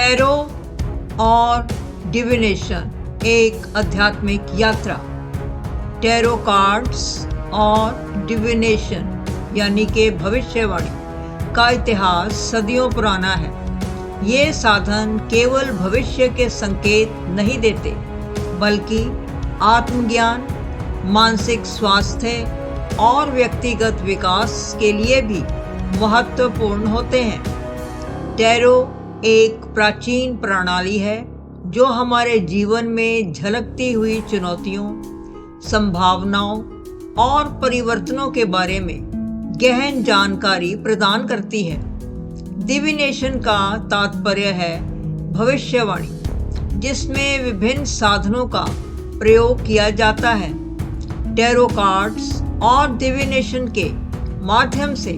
Tarot और divination, एक आध्यात्मिक यात्रा। टैरो कार्ड्स और डिविनेशन यानी कि भविष्यवाणी का इतिहास सदियों पुराना है। ये साधन केवल भविष्य के संकेत नहीं देते, बल्कि आत्मज्ञान, मानसिक स्वास्थ्य और व्यक्तिगत विकास के लिए भी महत्वपूर्ण होते हैं। टैरो एक प्राचीन प्रणाली है जो हमारे जीवन में झलकती हुई चुनौतियों, संभावनाओं और परिवर्तनों के बारे में गहन जानकारी प्रदान करती है। डिविनेशन का तात्पर्य है भविष्यवाणी, जिसमें विभिन्न साधनों का प्रयोग किया जाता है। टैरो कार्ड्स और डिविनेशन के माध्यम से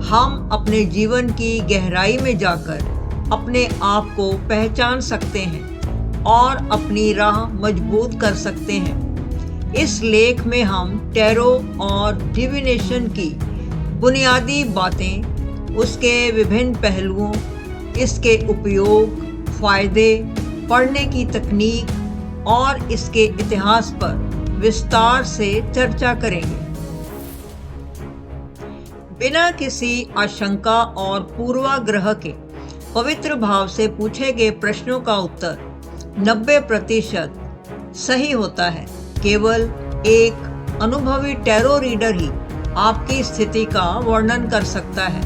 हम अपने जीवन की गहराई में जाकर अपने आप को पहचान सकते हैं और अपनी राह मजबूत कर सकते हैं। इस लेख में हम टैरो और डिविनेशन की बुनियादी बातें, उसके विभिन्न पहलुओं, इसके उपयोग, फायदे, पढ़ने की तकनीक और इसके इतिहास पर विस्तार से चर्चा करेंगे। बिना किसी आशंका और पूर्वाग्रह के पवित्र भाव से पूछे गए प्रश्नों का उत्तर 90% सही होता है। केवल एक अनुभवी टैरो रीडर ही आपकी स्थिति का वर्णन कर सकता है।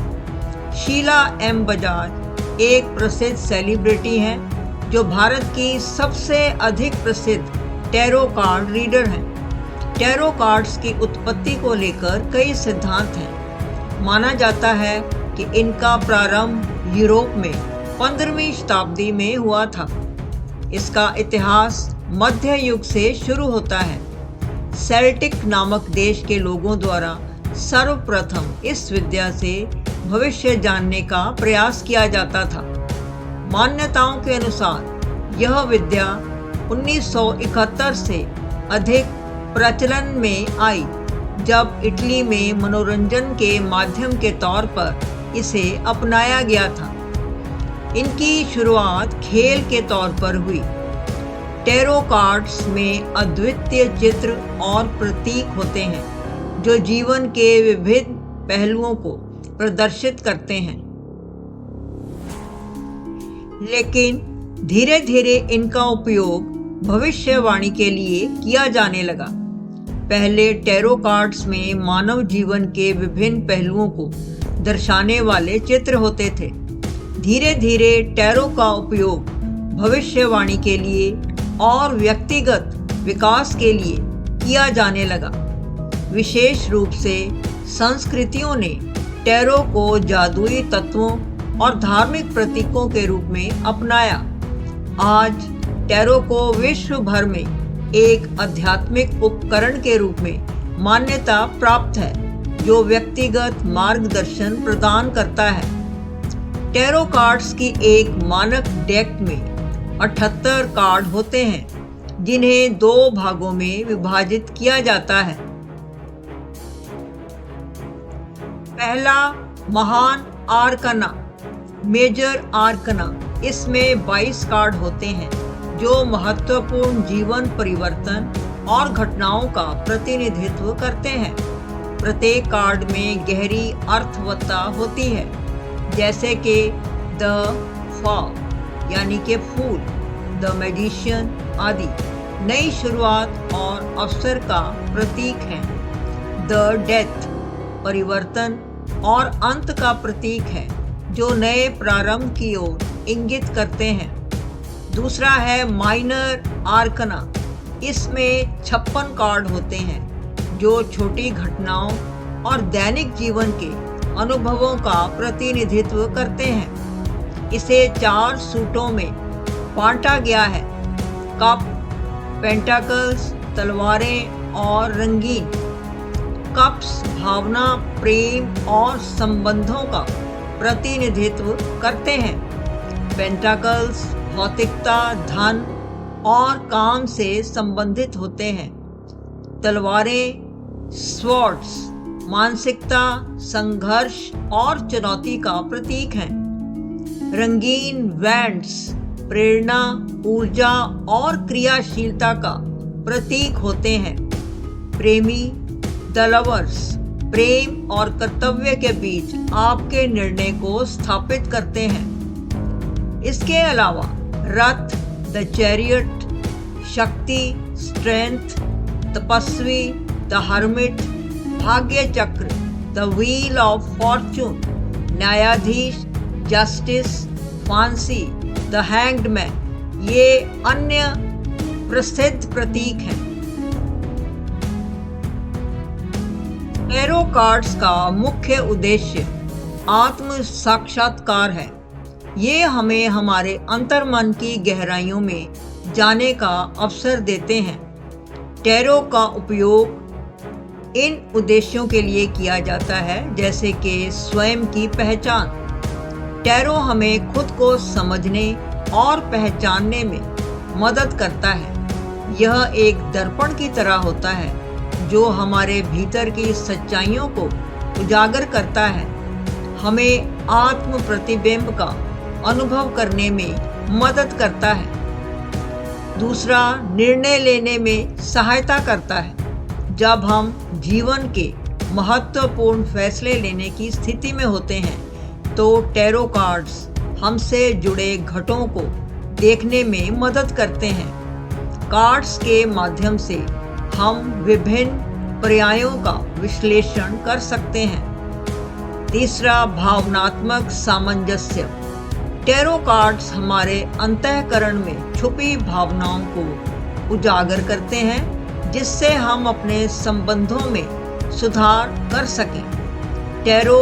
शीला एम बजाज एक प्रसिद्ध सेलिब्रिटी हैं जो भारत की सबसे अधिक प्रसिद्ध टैरो कार्ड रीडर हैं। टैरो कार्ड्स की उत्पत्ति को लेकर कई सिद्धांत हैं। माना जाता है कि इनका प्रारंभ यूरोप में 15वीं शताब्दी में हुआ था। इसका इतिहास मध्य युग से शुरू होता है। सेल्टिक नामक देश के लोगों द्वारा सर्वप्रथम इस विद्या से भविष्य जानने का प्रयास किया जाता था। मान्यताओं के अनुसार यह विद्या 1971 से अधिक प्रचलन में आई, जब इटली में मनोरंजन के माध्यम के तौर पर इसे अपनाया गया था। इनकी शुरुआत खेल के तौर पर हुई। टैरो कार्ड्स में अद्वितीय चित्र और प्रतीक होते हैं जो जीवन के विभिन्न पहलुओं को प्रदर्शित करते हैं। लेकिन धीरे धीरे इनका उपयोग भविष्यवाणी के लिए किया जाने लगा। पहले टैरो कार्ड्स में मानव जीवन के विभिन्न पहलुओं को दर्शाने वाले चित्र होते थे। धीरे धीरे टैरो का उपयोग भविष्यवाणी के लिए और व्यक्तिगत विकास के लिए किया जाने लगा। विशेष रूप से संस्कृतियों ने टैरो को जादुई तत्वों और धार्मिक प्रतीकों के रूप में अपनाया। आज टैरो को विश्व भर में एक आध्यात्मिक उपकरण के रूप में मान्यता प्राप्त है, जो व्यक्तिगत मार्गदर्शन प्रदान करता है। टैरो कार्ड्स की एक मानक डेक में 78 कार्ड होते हैं, जिन्हें 2 भागों में विभाजित किया जाता है। पहला महान आर्कना, मेजर आर्कना। इसमें 22 कार्ड होते हैं जो महत्वपूर्ण जीवन परिवर्तन और घटनाओं का प्रतिनिधित्व करते हैं। प्रत्येक कार्ड में गहरी अर्थवत्ता होती है, जैसे कि द फॉल यानी कि फूल, द मैजिशियन आदि नई शुरुआत और अवसर का प्रतीक है। द डेथ परिवर्तन और अंत का प्रतीक है, जो नए प्रारंभ की ओर इंगित करते हैं। दूसरा है माइनर आर्कना। इसमें 56 कार्ड होते हैं जो छोटी घटनाओं और दैनिक जीवन के अनुभवों का प्रतिनिधित्व करते हैं। इसे 4 सूटों में बांटा गया है: कप, पेंटाकल्स, तलवारें और रंगीन। कप्स भावना, प्रेम और संबंधों का प्रतिनिधित्व करते हैं। पेंटाकल्स भौतिकता, धन और काम से संबंधित होते हैं। तलवारें स्वॉर्ड्स मानसिकता, संघर्ष और चुनौती का प्रतीक हैं। रंगीन वैंड्स प्रेरणा, ऊर्जा और क्रियाशीलता का प्रतीक होते हैं। प्रेमी, द लवर्स, प्रेम और कर्तव्य के बीच आपके निर्णय को स्थापित करते हैं। इसके अलावा रथ, द चैरियट, शक्ति, स्ट्रेंथ, तपस्वी, द हर्मिट, भाग्य चक्र, द व्हील ऑफ फॉर्चून, न्यायाधीश, जस्टिस, फांसी, द हैंग्ड मैन, ये अन्य प्रसिद्ध प्रतीक हैं। टैरो कार्ड्स का मुख्य उद्देश्य आत्म साक्षात्कार है। ये हमें हमारे अंतर्मन की गहराइयों में जाने का अवसर देते हैं। टैरो का उपयोग इन उद्देश्यों के लिए किया जाता है, जैसे कि स्वयं की पहचान। टैरो हमें खुद को समझने और पहचानने में मदद करता है। यह एक दर्पण की तरह होता है जो हमारे भीतर की सच्चाइयों को उजागर करता है, हमें आत्म प्रतिबिंब का अनुभव करने में मदद करता है। दूसरा, निर्णय लेने में सहायता करता है। जब हम जीवन के महत्वपूर्ण फैसले लेने की स्थिति में होते हैं तो टैरो कार्ड्स हमसे जुड़े घटों को देखने में मदद करते हैं। कार्ड्स के माध्यम से हम विभिन्न पर्यायों का विश्लेषण कर सकते हैं। तीसरा, भावनात्मक सामंजस्य। टैरो कार्ड्स हमारे अंतःकरण में छुपी भावनाओं को उजागर करते हैं, जिससे हम अपने संबंधों में सुधार कर सकें। टैरो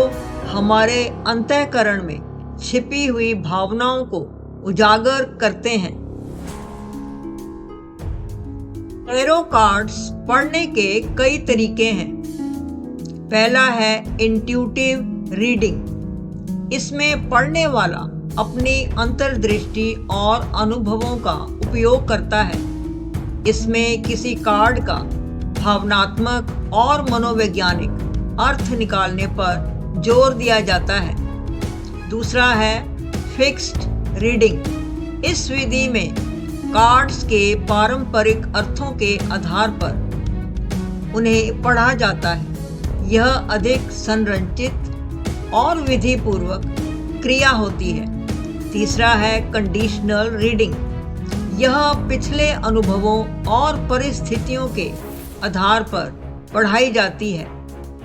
हमारे अंतःकरण में छिपी हुई भावनाओं को उजागर करते हैं। टैरो कार्ड्स पढ़ने के कई तरीके हैं। पहला है इंट्यूटिव रीडिंग। इसमें पढ़ने वाला अपनी अंतर्दृष्टि और अनुभवों का उपयोग करता है। इसमें किसी कार्ड का भावनात्मक और मनोवैज्ञानिक अर्थ निकालने पर जोर दिया जाता है। दूसरा है फिक्स्ड रीडिंग। इस विधि में कार्ड्स के पारंपरिक अर्थों के आधार पर उन्हें पढ़ा जाता है। यह अधिक संरचित और विधिपूर्वक क्रिया होती है। तीसरा है कंडीशनल रीडिंग। यह पिछले अनुभवों और परिस्थितियों के आधार पर पढ़ाई जाती है।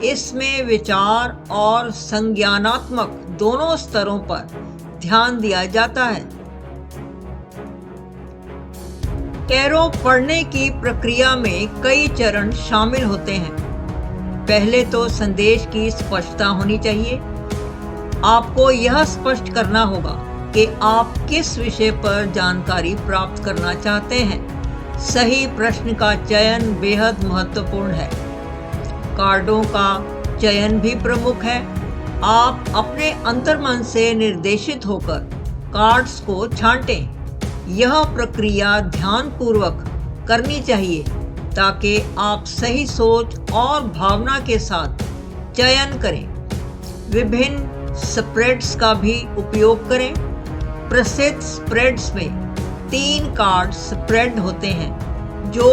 इसमें विचार और संज्ञानात्मक दोनों स्तरों पर ध्यान दिया जाता है। टैरो पढ़ने की प्रक्रिया में कई चरण शामिल होते हैं। पहले तो संदेश की स्पष्टता होनी चाहिए। आपको यह स्पष्ट करना होगा कि आप किस विषय पर जानकारी प्राप्त करना चाहते हैं। सही प्रश्न का चयन बेहद महत्वपूर्ण है। कार्डों का चयन भी प्रमुख है। आप अपने अंतर्मन से निर्देशित होकर कार्ड्स को छांटें। यह प्रक्रिया ध्यानपूर्वक करनी चाहिए ताकि आप सही सोच और भावना के साथ चयन करें। विभिन्न स्प्रेड्स का भी उपयोग करें। प्रसिद्ध स्प्रेड्स में 3 कार्ड स्प्रेड होते हैं जो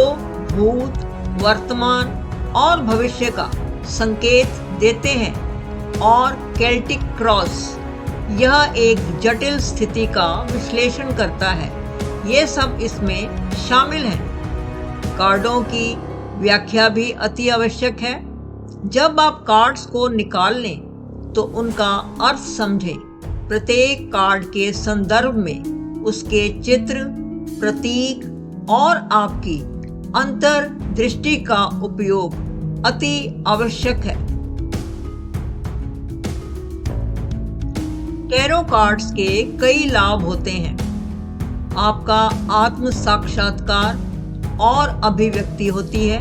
भूत, वर्तमान और भविष्य का संकेत देते हैं, और केल्टिक क्रॉस यह एक जटिल स्थिति का विश्लेषण करता है। ये सब इसमें शामिल हैं। कार्डों की व्याख्या भी अति आवश्यक है। जब आप कार्ड्स को निकाल लें तो उनका अर्थ समझें। प्रत्येक कार्ड के संदर्भ में उसके चित्र, प्रतीक और आपकी अंतर्दृष्टि का उपयोग अति आवश्यक है। टैरो कार्ड्स के कई लाभ होते हैं। आपका आत्म साक्षात्कार और अभिव्यक्ति होती है।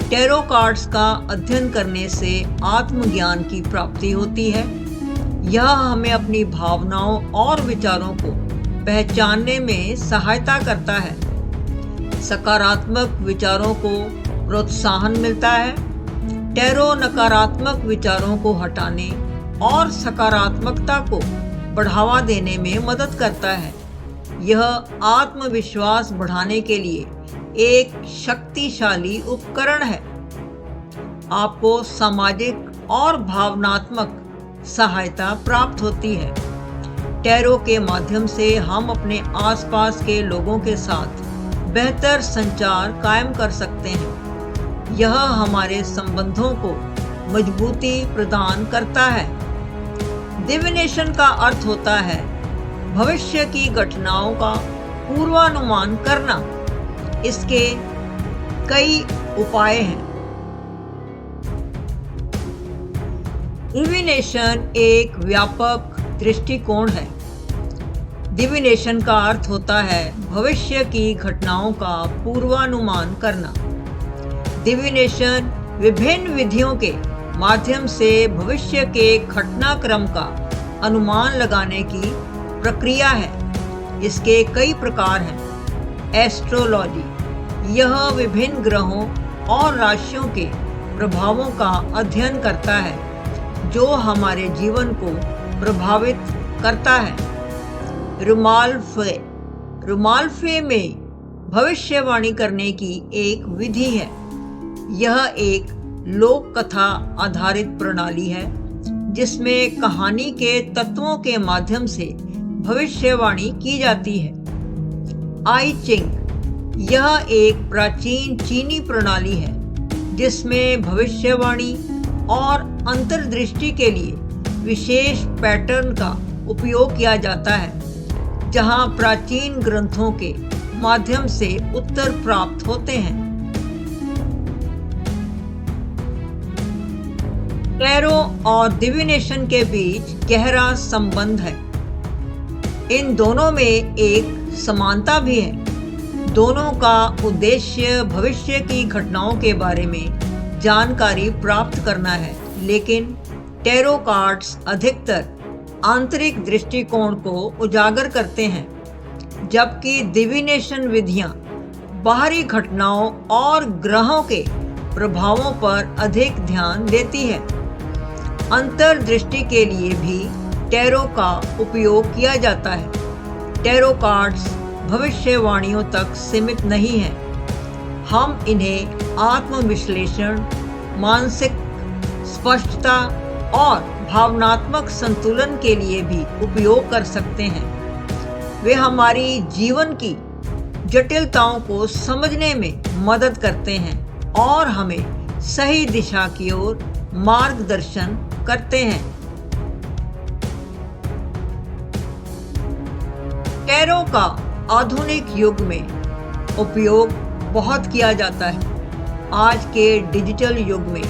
टैरो कार्ड्स का अध्ययन करने से आत्मज्ञान की प्राप्ति होती है। यह हमें अपनी भावनाओं और विचारों को पहचानने में सहायता करता है। सकारात्मक विचारों को प्रोत्साहन मिलता है। टैरो नकारात्मक विचारों को हटाने और सकारात्मकता को बढ़ावा देने में मदद करता है। यह आत्मविश्वास बढ़ाने के लिए एक शक्तिशाली उपकरण है। आपको सामाजिक और भावनात्मक सहायता प्राप्त होती है। टैरो के माध्यम से हम अपने आसपास के लोगों के साथ बेहतर संचार कायम कर सकते हैं। यह हमारे संबंधों को मजबूती प्रदान करता है। डिविनेशन का अर्थ होता है भविष्य की घटनाओं का पूर्वानुमान करना। इसके कई उपाय हैं। डिविनेशन एक व्यापक दृष्टिकोण है। डिविनेशन का अर्थ होता है भविष्य की घटनाओं का पूर्वानुमान करना। डिविनेशन विभिन्न विधियों के माध्यम से भविष्य के घटनाक्रम का अनुमान लगाने की प्रक्रिया है। इसके कई प्रकार हैं। एस्ट्रोलॉजी, यह विभिन्न ग्रहों और राशियों के प्रभावों का अध्ययन करता है जो हमारे जीवन को प्रभावित करता है। रुमाल्फे में भविष्यवाणी करने की एक विधि है। यह एक लोक कथा आधारित प्रणाली है जिसमें कहानी के तत्वों के माध्यम से भविष्यवाणी की जाती है। आई चिंग, यह एक प्राचीन चीनी प्रणाली है जिसमें भविष्यवाणी और अंतर्दृष्टि के लिए विशेष पैटर्न का उपयोग किया जाता है, जहां प्राचीन ग्रंथों के माध्यम से उत्तर प्राप्त होते हैं। टैरो और डिविनेशन के बीच गहरा संबंध है। इन दोनों में एक समानता भी है। दोनों का उद्देश्य भविष्य की घटनाओं के बारे में जानकारी प्राप्त करना है, लेकिन टैरो कार्ड्स अधिकतर आंतरिक दृष्टिकोण को उजागर करते हैं, जबकि डिविनेशन विधियां बाहरी घटनाओं और ग्रहों के प्रभावों पर अधिक ध्यान देती है। अंतर्दृष्टि के लिए भी टैरो का उपयोग किया जाता है। टैरो कार्ड्स भविष्यवाणियों तक सीमित नहीं हैं। हम इन्हें आत्मविश्लेषण, मानसिक स्पष्टता और भावनात्मक संतुलन के लिए भी उपयोग कर सकते हैं। वे हमारी जीवन की जटिलताओं को समझने में मदद करते हैं और हमें सही दिशा की ओर मार्गदर्शन करते हैं। टैरो का आधुनिक युग में उपयोग बहुत किया जाता है। आज के डिजिटल युग में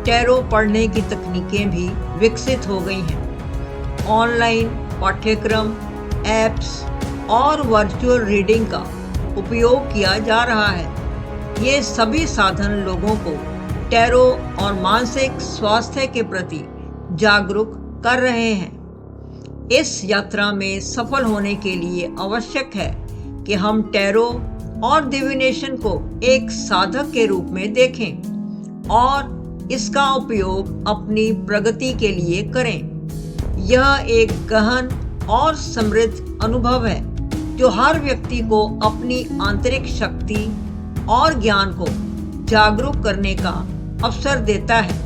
टैरो पढ़ने की तकनीकें भी विकसित हो गई हैं। ऑनलाइन पाठ्यक्रम, ऐप्स और वर्चुअल रीडिंग का उपयोग किया जा रहा है। ये सभी साधन लोगों को टैरो और मानसिक स्वास्थ्य के प्रति जागरूक कर रहे हैं। इस यात्रा में सफल होने के लिए आवश्यक है कि हम टैरो और डिविनेशन को एक साधक के रूप में देखें और इसका उपयोग अपनी प्रगति के लिए करें। यह एक गहन और समृद्ध अनुभव है जो हर व्यक्ति को अपनी आंतरिक शक्ति और ज्ञान को जागरूक करने का अवसर देता है।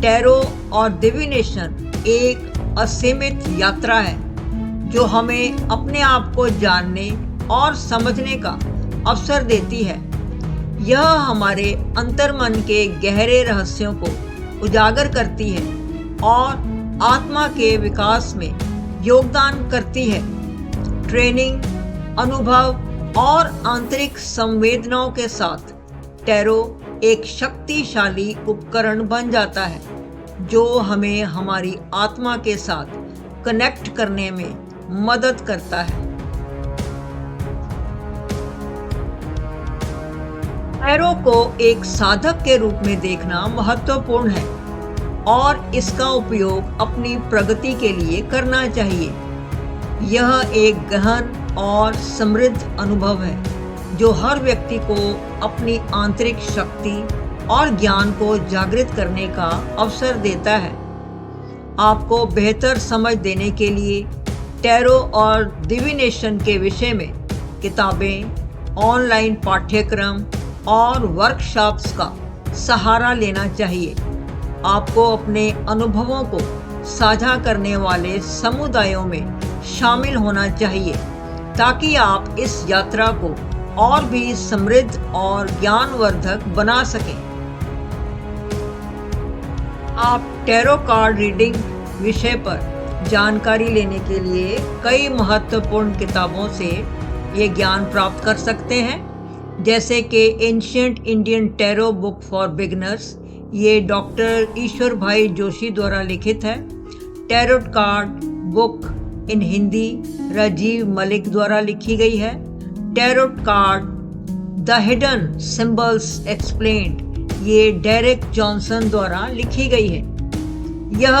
टैरो और डिविनेशन एक असीमित यात्रा है जो हमें अपने आप को जानने और समझने का अवसर देती है। यह हमारे अंतर्मन के गहरे रहस्यों को उजागर करती है और आत्मा के विकास में योगदान करती है। ट्रेनिंग, अनुभव और आंतरिक संवेदनाओं के साथ टैरो एक शक्तिशाली उपकरण बन जाता है जो हमें हमारी आत्मा के साथ कनेक्ट करने में मदद करता है। टैरो को एक साधक के रूप में देखना महत्वपूर्ण है और इसका उपयोग अपनी प्रगति के लिए करना चाहिए। यह एक गहन और समृद्ध अनुभव है जो हर व्यक्ति को अपनी आंतरिक शक्ति और ज्ञान को जागृत करने का अवसर देता है। आपको बेहतर समझ देने के लिए टैरो और डिविनेशन के विषय में किताबें, ऑनलाइन पाठ्यक्रम और वर्कशॉप्स का सहारा लेना चाहिए। आपको अपने अनुभवों को साझा करने वाले समुदायों में शामिल होना चाहिए ताकि आप इस यात्रा को और भी समृद्ध और ज्ञानवर्धक बना सकें। आप टैरो कार्ड रीडिंग विषय पर जानकारी लेने के लिए कई महत्वपूर्ण किताबों से ये ज्ञान प्राप्त कर सकते हैं, जैसे कि ancient Indian tarot book for beginners, ये डॉक्टर ईश्वर भाई जोशी द्वारा लिखित है। Tarot card book in Hindi Rajiv Malik द्वारा लिखी गई है। Tarot card the hidden symbols explained, ये डेरेक जॉनसन द्वारा लिखी गई है। यह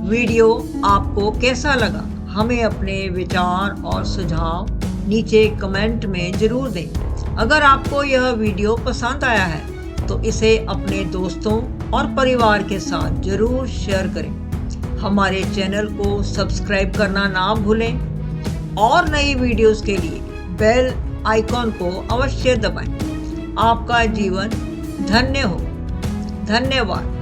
वीडियो आपको कैसा लगा, हमें अपने विचार और सुझाव नीचे कमेंट में जरूर दें। अगर आपको यह वीडियो पसंद आया है तो इसे अपने दोस्तों और परिवार के साथ जरूर शेयर करें। हमारे चैनल को सब्सक्राइब करना ना भूलें और नई वीडियोस के लिए बेल आइकॉन को अवश्य दबाएं। आपका जीवन धन्य हो। धन्यवाद।